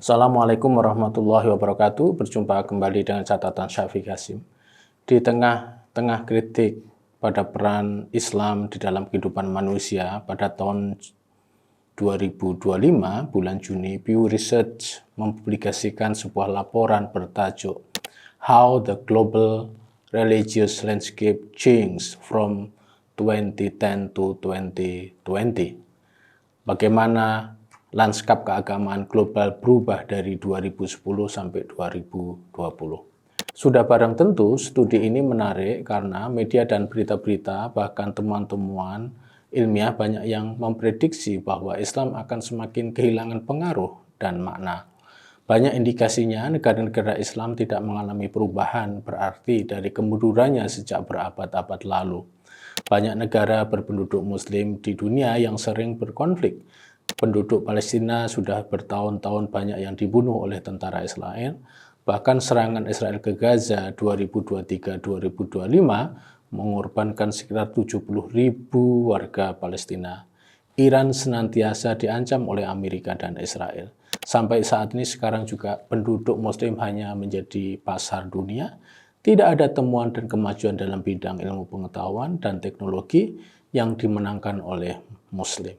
Assalamualaikum warahmatullahi wabarakatuh. Berjumpa kembali dengan catatan Syafiq Hasim. Di tengah-tengah kritik pada peran Islam di dalam kehidupan manusia, pada tahun 2025, bulan Juni, Pew Research mempublikasikan sebuah laporan bertajuk How the Global Religious Landscape Changed from 2010 to 2020. Bagaimana lanskap keagamaan global berubah dari 2010 sampai 2020. Sudah barang tentu, studi ini menarik karena media dan berita-berita, bahkan temuan-temuan ilmiah banyak yang memprediksi bahwa Islam akan semakin kehilangan pengaruh dan makna. Banyak indikasinya negara-negara Islam tidak mengalami perubahan berarti dari kemundurannya sejak berabad-abad lalu. Banyak negara berpenduduk Muslim di dunia yang sering berkonflik. Penduduk Palestina sudah bertahun-tahun banyak yang dibunuh oleh tentara Israel. Bahkan serangan Israel ke Gaza 2023-2025 mengorbankan sekitar 70.000 warga Palestina. Iran senantiasa diancam oleh Amerika dan Israel. Sampai saat ini sekarang juga penduduk Muslim hanya menjadi pasar dunia. Tidak ada temuan dan kemajuan dalam bidang ilmu pengetahuan dan teknologi yang dimenangkan oleh Muslim.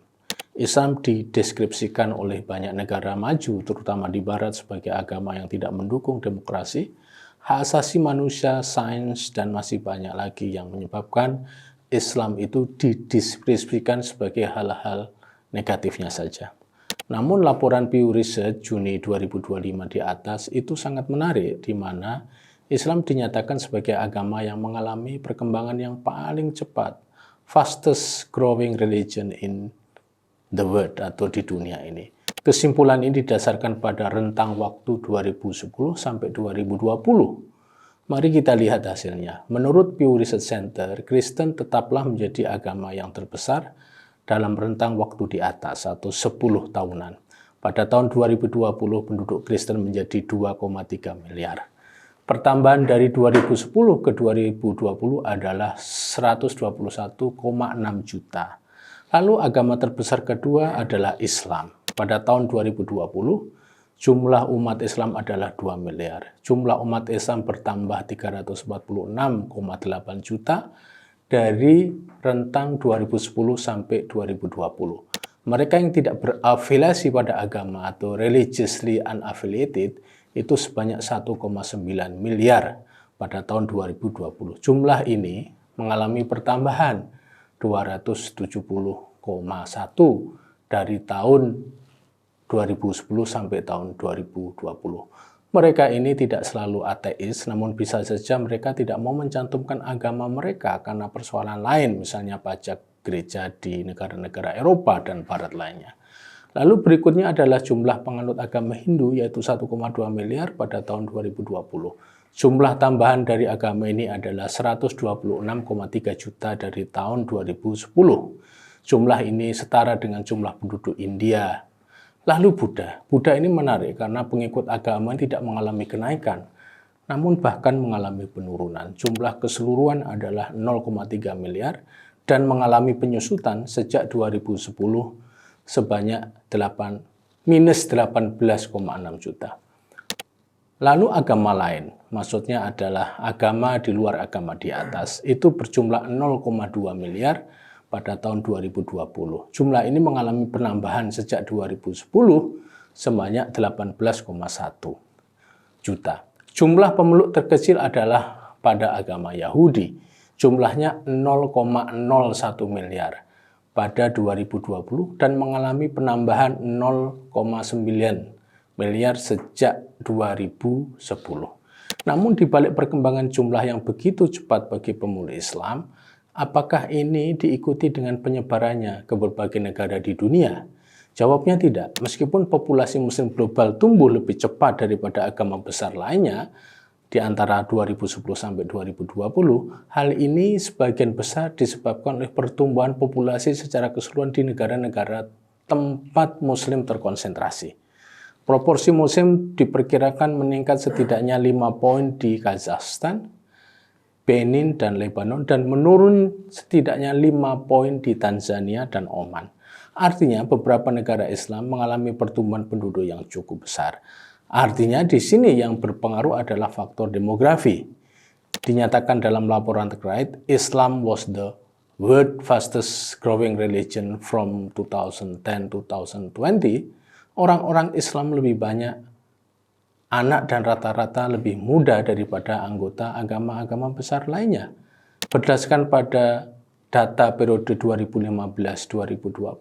Islam dideskripsikan oleh banyak negara maju, terutama di Barat, sebagai agama yang tidak mendukung demokrasi, hak asasi manusia, sains, dan masih banyak lagi yang menyebabkan Islam itu dideskripsikan sebagai hal-hal negatifnya saja. Namun laporan Pew Research Juni 2025 di atas itu sangat menarik, di mana Islam dinyatakan sebagai agama yang mengalami perkembangan yang paling cepat, fastest growing religion in the world atau di dunia ini. Kesimpulan ini didasarkan pada rentang waktu 2010 sampai 2020. Mari kita lihat hasilnya. Menurut Pew Research Center, Kristen tetaplah menjadi agama yang terbesar dalam rentang waktu di atas atau 10 tahunan. Pada tahun 2020 penduduk Kristen menjadi 2,3 miliar. Pertambahan dari 2010 ke 2020 adalah 121,6 juta. Lalu agama terbesar kedua adalah Islam. Pada tahun 2020, jumlah umat Islam adalah 2 miliar. Jumlah umat Islam bertambah 346,8 juta dari rentang 2010 sampai 2020. Mereka yang tidak berafiliasi pada agama atau religiously unaffiliated itu sebanyak 1,9 miliar pada tahun 2020. Jumlah ini mengalami pertambahan 270,1 dari tahun 2010 sampai tahun 2020. Mereka ini tidak selalu ateis, namun bisa saja mereka tidak mau mencantumkan agama mereka karena persoalan lain, misalnya pajak gereja di negara-negara Eropa dan Barat lainnya. Lalu berikutnya adalah jumlah penganut agama Hindu, yaitu 1,2 miliar pada tahun 2020. Jumlah tambahan dari agama ini adalah 126,3 juta dari tahun 2010. Jumlah ini setara dengan jumlah penduduk India. Lalu Buddha. Buddha ini menarik karena pengikut agama tidak mengalami kenaikan, namun bahkan mengalami penurunan. Jumlah keseluruhan adalah 0,3 miliar dan mengalami penyusutan sejak 2010 sebanyak minus 18,6 juta. Lalu agama lain, maksudnya adalah agama di luar agama di atas, itu berjumlah 0,2 miliar pada tahun 2020. Jumlah ini mengalami penambahan sejak 2010 sebanyak 18,1 juta. Jumlah pemeluk terkecil adalah pada agama Yahudi. Jumlahnya 0,01 miliar pada 2020 dan mengalami penambahan 0,9 miliar sejak 2010. Namun di balik perkembangan jumlah yang begitu cepat bagi pemeluk Islam, apakah ini diikuti dengan penyebarannya ke berbagai negara di dunia? Jawabnya tidak. Meskipun populasi Muslim global tumbuh lebih cepat daripada agama besar lainnya di antara 2010 sampai 2020, hal ini sebagian besar disebabkan oleh pertumbuhan populasi secara keseluruhan di negara-negara tempat Muslim terkonsentrasi. Proporsi Muslim diperkirakan meningkat setidaknya 5 poin di Kazakhstan, Benin, dan Lebanon, dan menurun setidaknya 5 poin di Tanzania dan Oman. Artinya beberapa negara Islam mengalami pertumbuhan penduduk yang cukup besar. Artinya di sini yang berpengaruh adalah faktor demografi. Dinyatakan dalam laporan terkait, Islam was the world fastest growing religion from 2010 to 2020. Orang-orang Islam lebih banyak anak dan rata-rata lebih muda daripada anggota agama-agama besar lainnya. Berdasarkan pada data periode 2015-2020,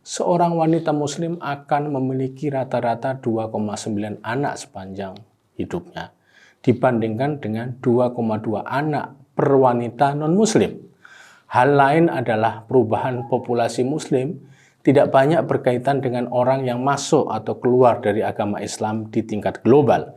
seorang wanita muslim akan memiliki rata-rata 2,9 anak sepanjang hidupnya, dibandingkan dengan 2,2 anak per wanita non-muslim. Hal lain adalah perubahan populasi muslim tidak banyak berkaitan dengan orang yang masuk atau keluar dari agama Islam di tingkat global.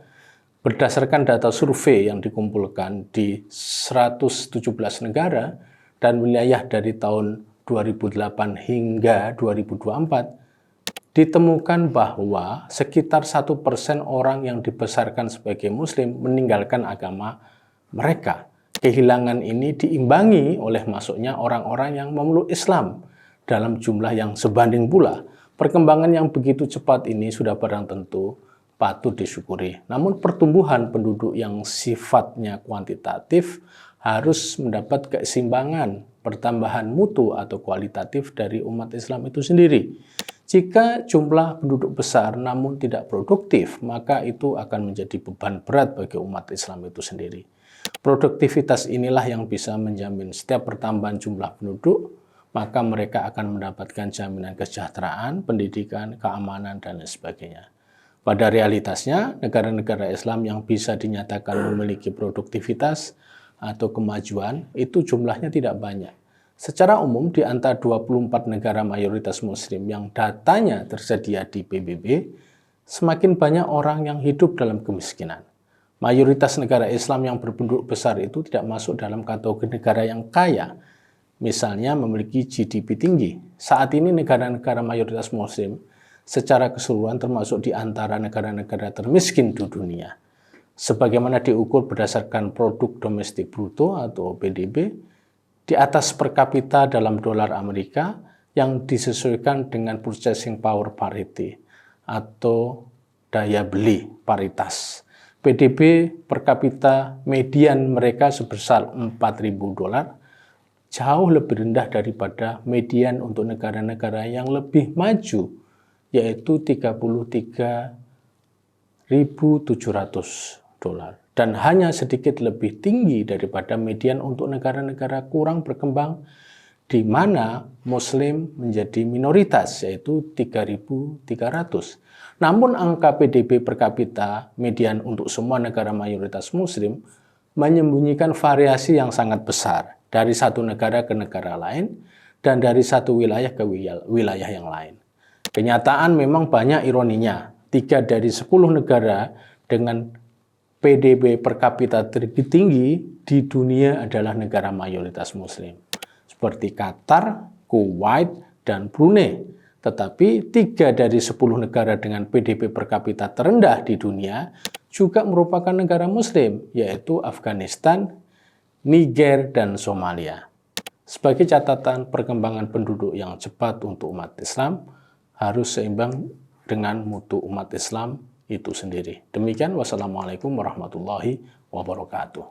Berdasarkan data survei yang dikumpulkan di 117 negara dan wilayah dari tahun 2008 hingga 2024, ditemukan bahwa sekitar 1% orang yang dibesarkan sebagai muslim meninggalkan agama mereka. Kehilangan ini diimbangi oleh masuknya orang-orang yang memeluk Islam dalam jumlah yang sebanding pula. Perkembangan yang begitu cepat ini sudah barang tentu patut disyukuri. Namun pertumbuhan penduduk yang sifatnya kuantitatif harus mendapat keseimbangan, pertambahan mutu atau kualitatif dari umat Islam itu sendiri. Jika jumlah penduduk besar namun tidak produktif, maka itu akan menjadi beban berat bagi umat Islam itu sendiri. Produktivitas inilah yang bisa menjamin setiap pertambahan jumlah penduduk, maka mereka akan mendapatkan jaminan kesejahteraan, pendidikan, keamanan, dan lain sebagainya. Pada realitasnya, negara-negara Islam yang bisa dinyatakan memiliki produktivitas atau kemajuan, itu jumlahnya tidak banyak. Secara umum, di antara 24 negara mayoritas muslim yang datanya tersedia di PBB, semakin banyak orang yang hidup dalam kemiskinan. Mayoritas negara Islam yang berpenduduk besar itu tidak masuk dalam kategori negara yang kaya, misalnya memiliki GDP tinggi. Saat ini negara-negara mayoritas muslim secara keseluruhan termasuk di antara negara-negara termiskin di dunia. Sebagaimana diukur berdasarkan produk domestik bruto atau PDB, di atas per kapita dalam dolar Amerika yang disesuaikan dengan purchasing power parity atau daya beli paritas. PDB per kapita median mereka sebesar 4.000 dolar, jauh lebih rendah daripada median untuk negara-negara yang lebih maju, yaitu 33.700 dolar. Dan hanya sedikit lebih tinggi daripada median untuk negara-negara kurang berkembang, di mana Muslim menjadi minoritas, yaitu 3.300. Namun angka PDB per kapita median untuk semua negara mayoritas Muslim menyembunyikan variasi yang sangat besar dari satu negara ke negara lain dan dari satu wilayah ke wilayah yang lain. Kenyataan memang banyak ironinya. 3 dari 10 negara dengan PDB per kapita tertinggi di dunia adalah negara mayoritas Muslim, seperti Qatar, Kuwait, dan Brunei. Tetapi 3 dari 10 negara dengan PDB per kapita terendah di dunia juga merupakan negara Muslim, yaitu Afghanistan, Niger, dan Somalia. Sebagai catatan, perkembangan penduduk yang cepat untuk umat Islam harus seimbang dengan mutu umat Islam itu sendiri. Demikian, wassalamualaikum warahmatullahi wabarakatuh.